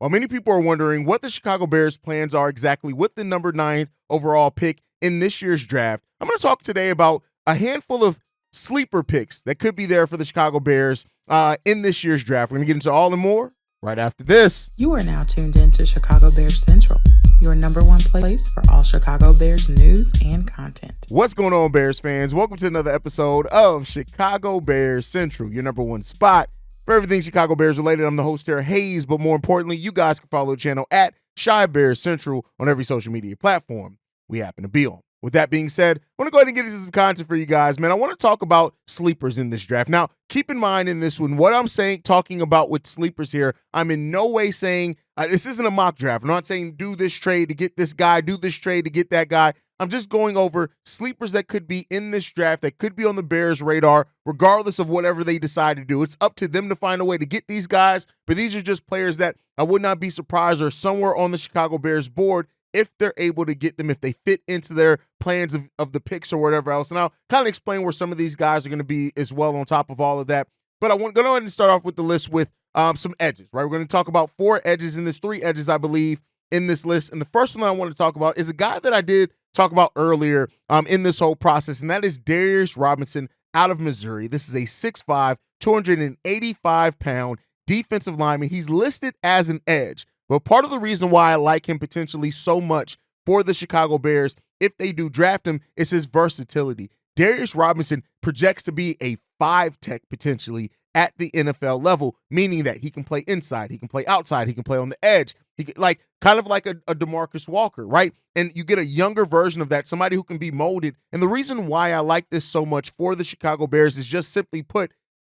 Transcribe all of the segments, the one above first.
While many people are wondering what the Chicago Bears' plans are exactly with the number 9 overall pick in this year's draft, I'm going to talk today about a handful of sleeper picks that could be there for the Chicago Bears in this year's draft. We're going to get into all and more right after this. You are now tuned in to Chicago Bears Central, your number one place for all Chicago Bears news and content. What's going on, Bears fans? Welcome to another episode of Chicago Bears Central, your number one spot for everything Chicago Bears related. I'm the host here, Haize, but more importantly, you guys can follow the channel at Chi Bears Central on every social media platform we happen to be on. With that being said, I want to go ahead and get into some content for you guys, man. I want to talk about sleepers in this draft. Now, keep in mind in this one, what I'm talking about with sleepers here, I'm in no way saying, this isn't a mock draft. I'm not saying do this trade to get this guy, do this trade to get that guy. I'm just going over sleepers that could be in this draft, that could be on the Bears' radar, regardless of whatever they decide to do. It's up to them to find a way to get these guys, but these are just players that I would not be surprised are somewhere on the Chicago Bears board if they're able to get them, if they fit into their plans of the picks or whatever else. And I'll kind of explain where some of these guys are going to be as well on top of all of that. But I want to go ahead and start off with the list with some edges, right? We're going to talk about 4 edges in this, 3 edges, I believe, in this list. And the first one I want to talk about is a guy that I did talk about earlier in this whole process, and that is Darius Robinson out of Missouri. This is a 6'5", 285-pound defensive lineman. He's listed as an edge, but part of the reason why I like him potentially so much for the Chicago Bears, if they do draft him, is his versatility. Darius Robinson projects to be a 5 tech potentially at the NFL level, meaning that he can play inside, he can play outside, he can play on the edge. He can, kind of like a DeMarcus Walker, right? And you get a younger version of that, somebody who can be molded. And the reason why I like this so much for the Chicago Bears is just simply put,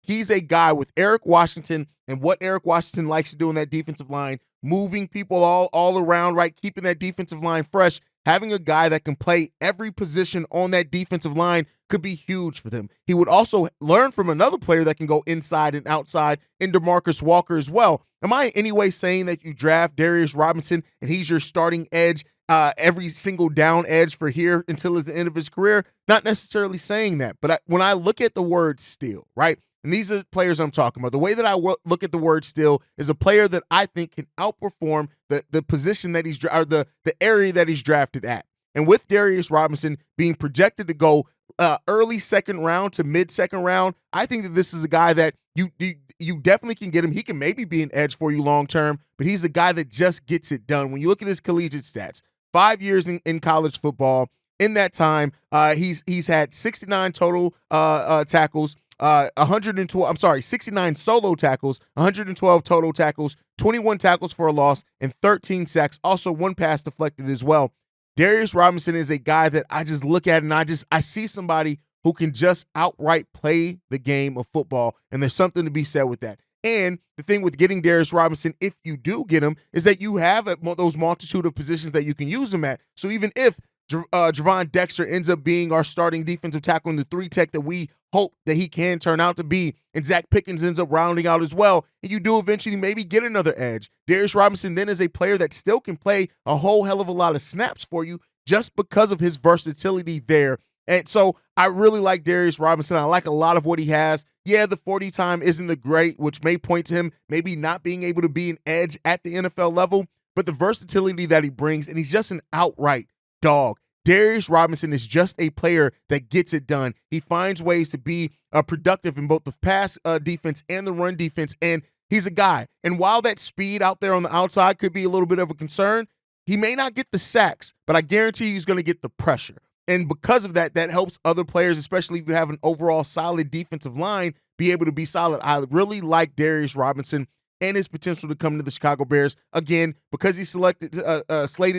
he's a guy with Eric Washington and what Eric Washington likes to do in that defensive line, moving people all around, right? Keeping that defensive line fresh. Having a guy that can play every position on that defensive line could be huge for them. He would also learn from another player that can go inside and outside in DeMarcus Walker as well. Am I in any way saying that you draft Darius Robinson and he's your starting edge, every single down edge for here until the end of his career? Not necessarily saying that, but when I look at the word steal, right? And these are the players I'm talking about. The way that I look at the word steal is a player that I think can outperform the position that he's or the area that he's drafted at. And with Darius Robinson being projected to go early second round to mid second round, I think that this is a guy that you definitely can get him. He can maybe be an edge for you long term, but he's a guy that just gets it done. When you look at his collegiate stats, 5 years in college football. In that time, he's had 69 total tackles. 69 solo tackles, 112 total tackles, 21 tackles for a loss, and 13 sacks. Also, 1 pass deflected as well. Darius Robinson is a guy that I just look at and I see somebody who can just outright play the game of football, and there's something to be said with that. And the thing with getting Darius Robinson, if you do get him, is that you have those multitude of positions that you can use him at. So even if Javon Dexter ends up being our starting defensive tackle in the 3 tech that we hope that he can turn out to be, and Zach Pickens ends up rounding out as well, and you do eventually maybe get another edge, Darius Robinson then is a player that still can play a whole hell of a lot of snaps for you just because of his versatility there. And so I really like Darius Robinson. I like a lot of what he has. Yeah, the 40 time isn't a great, which may point to him maybe not being able to be an edge at the NFL level, but the versatility that he brings, and he's just an outright dog. Darius Robinson is just a player that gets it done. He finds ways to be productive in both the pass defense and the run defense, and he's a guy. And while that speed out there on the outside could be a little bit of a concern, he may not get the sacks, but I guarantee he's going to get the pressure. And because of that, that helps other players, especially if you have an overall solid defensive line, be able to be solid. I really like Darius Robinson and his potential to come to the Chicago Bears. Again, because he's slated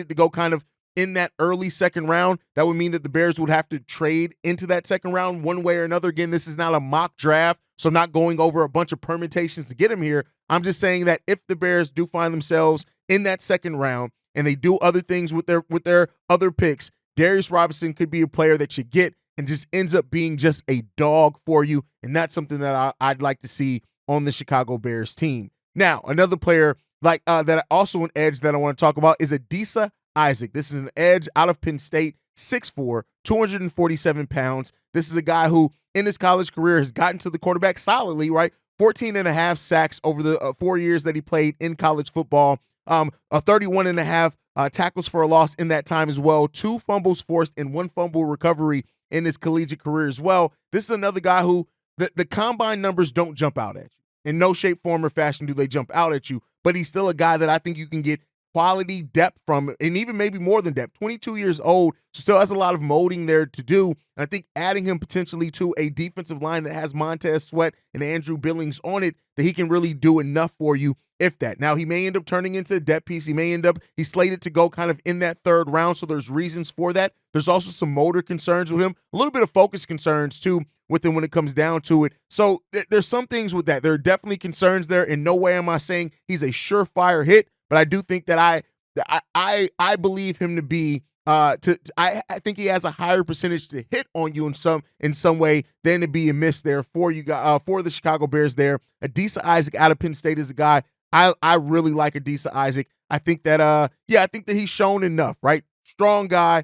to go kind of in that early second round, that would mean that the Bears would have to trade into that second round one way or another. Again, this is not a mock draft, so I'm not going over a bunch of permutations to get him here. I'm just saying that if the Bears do find themselves in that second round and they do other things with their other picks, Darius Robinson could be a player that you get and just ends up being just a dog for you, and that's something that I'd like to see on the Chicago Bears team. Now, another player like that, also an edge that I want to talk about, is Adisa Isaac. This is an edge out of Penn State, 6'4", 247 pounds. This is a guy who, in his college career, has gotten to the quarterback solidly, right? 14 and a half sacks over the 4 years that he played in college football. A 31.5 tackles for a loss in that time as well. 2 fumbles forced and 1 fumble recovery in his collegiate career as well. This is another guy who the combine numbers don't jump out at you. In no shape, form, or fashion do they jump out at you, but he's still a guy that I think you can get quality depth from, and even maybe more than depth. 22 years old, so still has a lot of molding there to do. And I think adding him potentially to a defensive line that has Montez Sweat and Andrew Billings on it, that he can really do enough for you, if that. Now, he may end up turning into a depth piece. He's slated to go kind of in that 3rd round, so there's reasons for that. There's also some motor concerns with him, a little bit of focus concerns too with him when it comes down to it. So there's some things with that. There are definitely concerns there. In no way am I saying he's a surefire hit, but I do think that I believe him to be I think he has a higher percentage to hit on you in some way than to be a miss there for you guys, for the Chicago Bears there. Adisa Isaac out of Penn State is a guy I really like. Adisa Isaac. I think that he's shown enough, right? Strong guy,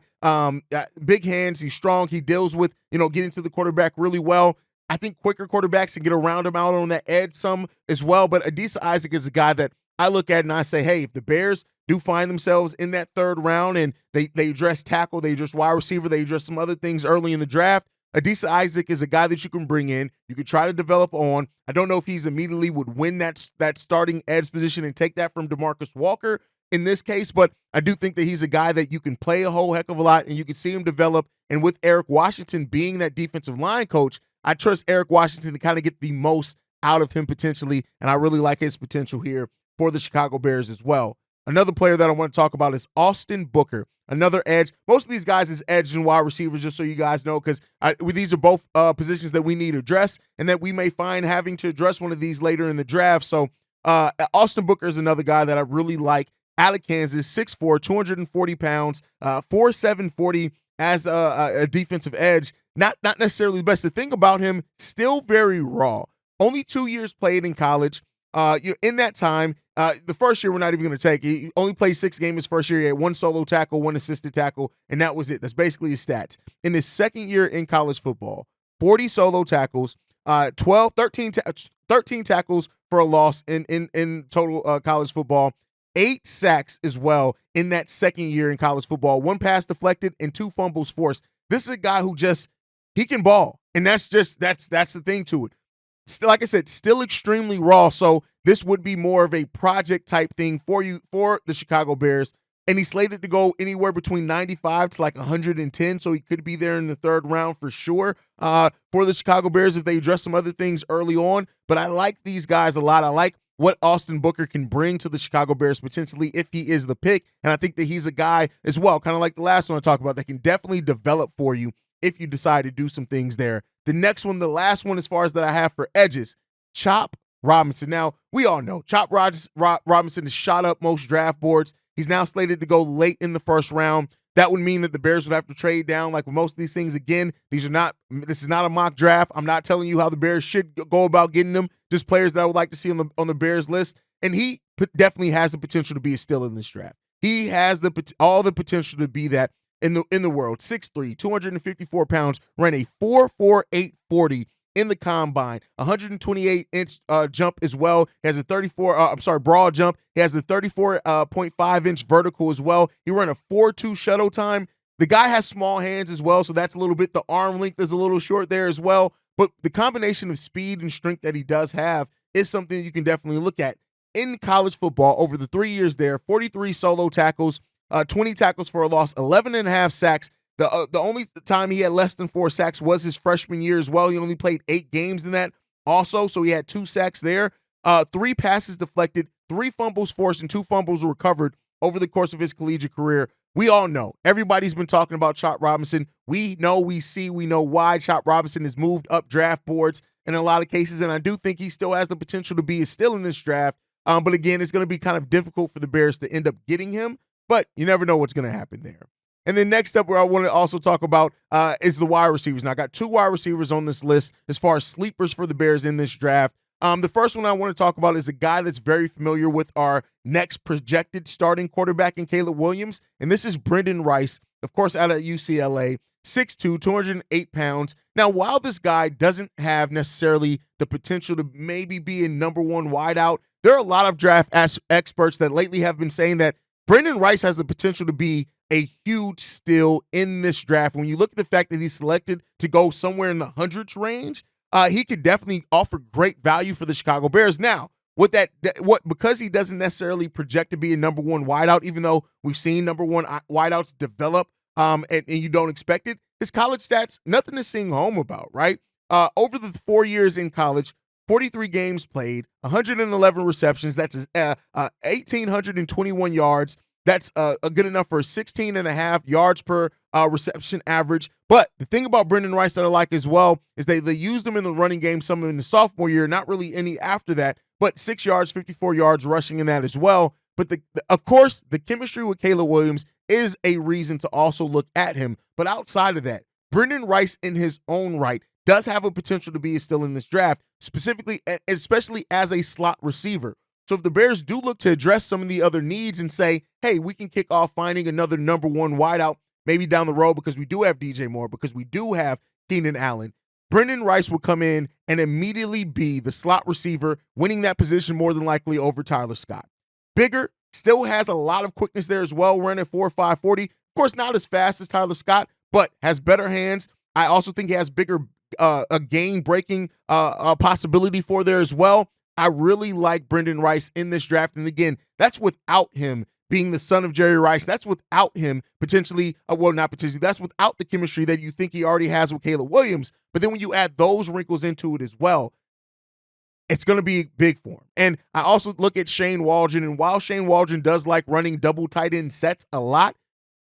big hands. He's strong. He deals with, getting to the quarterback really well. I think quicker quarterbacks can get around him out on that edge some as well. But Adisa Isaac is a guy that I look at and I say, hey, if the Bears do find themselves in that 3rd round and they address tackle, they address wide receiver, they address some other things early in the draft, Adisa Isaac is a guy that you can bring in. You could try to develop on. I don't know if he's immediately would win that starting edge position and take that from DeMarcus Walker in this case, but I do think that he's a guy that you can play a whole heck of a lot and you can see him develop. And with Eric Washington being that defensive line coach, I trust Eric Washington to kind of get the most out of him potentially, and I really like his potential here for the Chicago Bears as well. Another player that I want to talk about is Austin Booker, another edge. Most of these guys is edge and wide receivers, just so you guys know, because these are both positions that we need to address and that we may find having to address one of these later in the draft. So Austin Booker is another guy that I really like. Out of Kansas, 6'4", 240 pounds, 4'7", 40 as a defensive edge. Not necessarily the best. The thing about him, still very raw. Only 2 years played in college. In that time, the first year we're not even going to take. He only played 6 games his first year. He had 1 solo tackle, 1 assisted tackle, and that was it. That's basically his stats. In his second year in college football, 40 solo tackles, 13 tackles for a loss in total college football. 8 sacks as well in that second year in college football. 1 pass deflected and 2 fumbles forced. This is a guy who he can ball, and that's the thing to it. Still, like I said, still extremely raw. So this would be more of a project type thing for the Chicago Bears. And he's slated to go anywhere between 95 to like 110. So he could be there in the 3rd round for sure for the Chicago Bears if they address some other things early on. But I like these guys a lot. I like what Austin Booker can bring to the Chicago Bears potentially if he is the pick. And I think that he's a guy as well, kind of like the last one I talked about, that can definitely develop for you if you decide to do some things there. The next one, the last one as far as that I have for edges, Chop Robinson. Now, we all know Chop Robinson has shot up most draft boards. He's now slated to go late in the 1st round. That would mean that the Bears would have to trade down like with most of these things. Again, this is not a mock draft. I'm not telling you how the Bears should go about getting them. Just players that I would like to see on the Bears list. And he definitely has the potential to be a steal in this draft. He has all the potential to be that in the world. 6'3", 254 pounds, ran a 4.48 40 in the combine, 128-inch jump as well. He has a broad jump. He has a 34.5-inch vertical as well. He ran a 4.2 shuttle time. The guy has small hands as well, so that's a little bit, the arm length is a little short there as well. But the combination of speed and strength that he does have is something you can definitely look at. In college football, over the 3 years there, 43 solo tackles, 20 tackles for a loss, 11.5 sacks. The only time he had less than 4 sacks was his freshman year as well. He only played 8 games in that also, so he had 2 sacks there. 3 passes deflected, 3 fumbles forced, and 2 fumbles recovered over the course of his collegiate career. We all know. Everybody's been talking about Chop Robinson. We know why Chop Robinson has moved up draft boards in a lot of cases, and I do think he still has the potential to be a steal in this draft. But again, it's going to be kind of difficult for the Bears to end up getting him, but you never know what's going to happen there. And then next up, where I want to also talk about is the wide receivers. Now, I got 2 wide receivers on this list as far as sleepers for the Bears in this draft. The first one I want to talk about is a guy that's very familiar with our next projected starting quarterback in Caleb Williams, and this is Brendan Rice of course, out of UCLA, 6'2", 208 pounds. Now, while this guy doesn't have necessarily the potential to maybe be a number one wideout, there are a lot of draft experts that lately have been saying that Brendan Rice has the potential to be a huge steal in this draft. When you look at the fact that he's selected to go somewhere in the hundreds range, he could definitely offer great value for the Chicago Bears. Now, because he doesn't necessarily project to be a number one wideout, even though we've seen number one wideouts develop, and you don't expect it, his college stats, nothing to sing home about, right? Over the 4 years in college, 43 games played, 111 receptions. That's 1,821 yards. That's good enough for 16.5 yards per reception average. But the thing about Brendan Rice that I like as well is they used him in the running game, some in the sophomore year, not really any after that, but 6 yards, 54 yards rushing in that as well. But of course, the chemistry with Caleb Williams is a reason to also look at him. But outside of that, Brendan Rice in his own right does have a potential to be still in this draft, especially as a slot receiver. So if the Bears do look to address some of the other needs and say, hey, we can kick off finding another number one wideout maybe down the road because we do have DJ Moore, because we do have Keenan Allen, Brendan Rice would come in and immediately be the slot receiver, winning that position more than likely over Tyler Scott. Bigger, still has a lot of quickness there as well, running 4.5 40. Of course, not as fast as Tyler Scott, but has better hands. I also think he has bigger a game-breaking possibility for there as well. I really like Brendan Rice in this draft. And again, that's without him being the son of Jerry Rice. That's without him potentially, not potentially, that's without the chemistry that you think he already has with Caleb Williams. But then when you add those wrinkles into it as well, it's going to be big for him. And I also look at Shane Waldron, and while Shane Waldron does like running double tight end sets a lot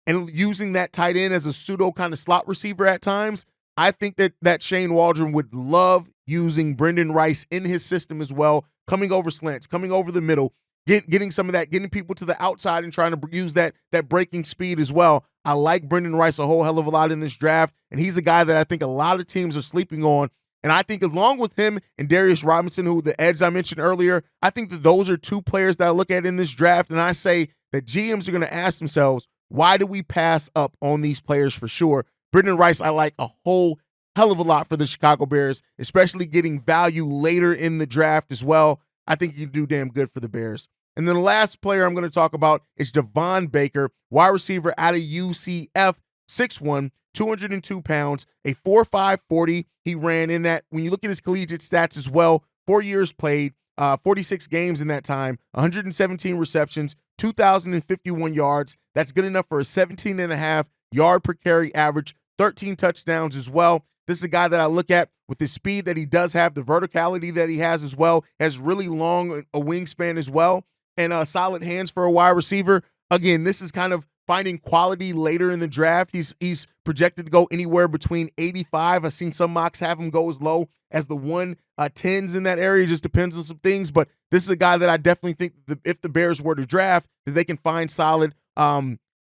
and using that tight end as a pseudo kind of slot receiver at times, I think that Shane Waldron would love using Brendan Rice in his system as well, coming over slants, coming over the middle, getting some of that, getting people to the outside and trying to use that breaking speed as well. I like Brendan Rice a whole hell of a lot in this draft, and he's a guy that I think a lot of teams are sleeping on. And I think along with him and Darius Robinson, who the edge I mentioned earlier, I think that those are two players that I look at in this draft, and I say that GMs are going to ask themselves, why do we pass up on these players for sure? Brendan Rice, I like a whole hell of a lot for the Chicago Bears, especially getting value later in the draft as well. I think you can do damn good for the Bears. And then the last player I'm going to talk about is Javon Baker, wide receiver out of UCF, 6'1", 202 pounds, a 4.5 40. He ran in that. When you look at his collegiate stats as well, 4 years played, 46 games in that time, 117 receptions, 2,051 yards. That's good enough for a 17.5 yard per carry average, 13 touchdowns as well. This is a guy that I look at with the speed that he does have, the verticality that he has as well, has really long a wingspan as well, and solid hands for a wide receiver. Again, this is kind of finding quality later in the draft. He's projected to go anywhere between 85. I've seen some mocks have him go as low as the 110s in that area. It just depends on some things, but this is a guy that I definitely think that if the Bears were to draft, that they can find solid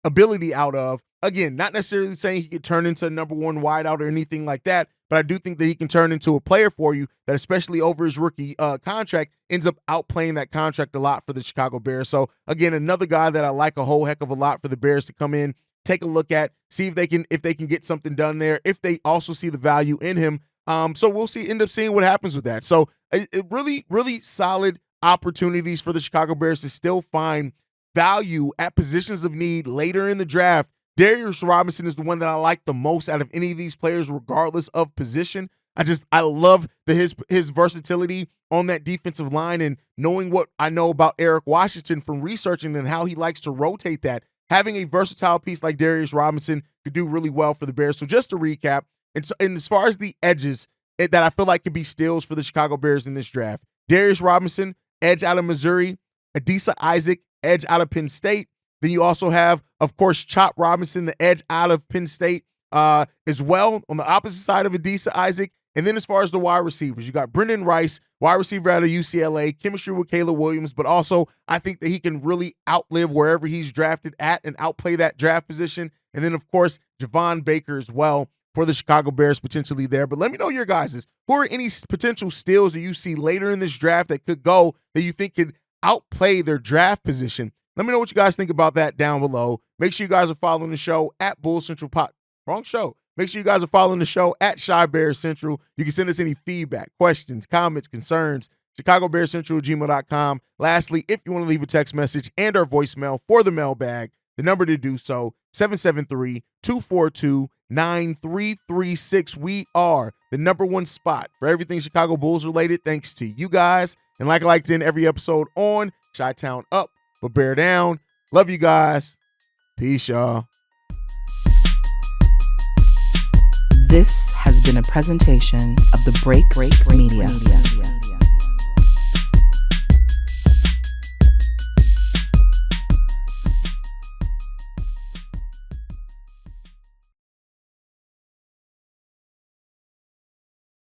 ability out of. Again, not necessarily saying he could turn into a number one wideout or anything like that, but I do think that he can turn into a player for you that, especially over his rookie contract, ends up outplaying that contract a lot for the Chicago Bears. So again, another guy that I like a whole heck of a lot for the Bears to come in, take a look at, see if they can get something done there, if they also see the value in him. So we'll end up seeing what happens with that. So it really, really solid opportunities for the Chicago Bears to still find value at positions of need later in the draft. Darius Robinson is the one that I like the most out of any of these players, regardless of position. I love his versatility on that defensive line, and knowing what I know about Eric Washington from researching and how he likes to rotate that. Having a versatile piece like Darius Robinson could do really well for the Bears. So just to recap, and as far as the edges that I feel like could be steals for the Chicago Bears in this draft, Darius Robinson, edge out of Missouri, Adisa Isaac, edge out of Penn State. Then you also have, of course, Chop Robinson, the edge out of Penn State as well, on the opposite side of Adisa Isaac. And then as far as the wide receivers, you got Brendan Rice, wide receiver out of UCLA, chemistry with Caleb Williams, but also I think that he can really outlive wherever he's drafted at and outplay that draft position. And then, of course, Javon Baker as well for the Chicago Bears potentially there. But let me know your guys's. Who are any potential steals that you see later in this draft that could go that you think could outplay their draft position? Let me know what you guys think about that down below. Make sure you guys are following the show at Bull Central Pod. Wrong show. Make sure you guys are following the show at Shy Bear Central. You can send us any feedback, questions, comments, concerns, ChicagoBearCentral@gmail.com. Lastly, if you want to leave a text message and our voicemail for the mailbag, the number to do so, 773-242-9336. We are the number one spot for everything Chicago Bulls related, thanks to you guys. And like I like to end every episode on, Chi-Town up, but bear down. Love you guys. Peace, y'all. This has been a presentation of the Break Media.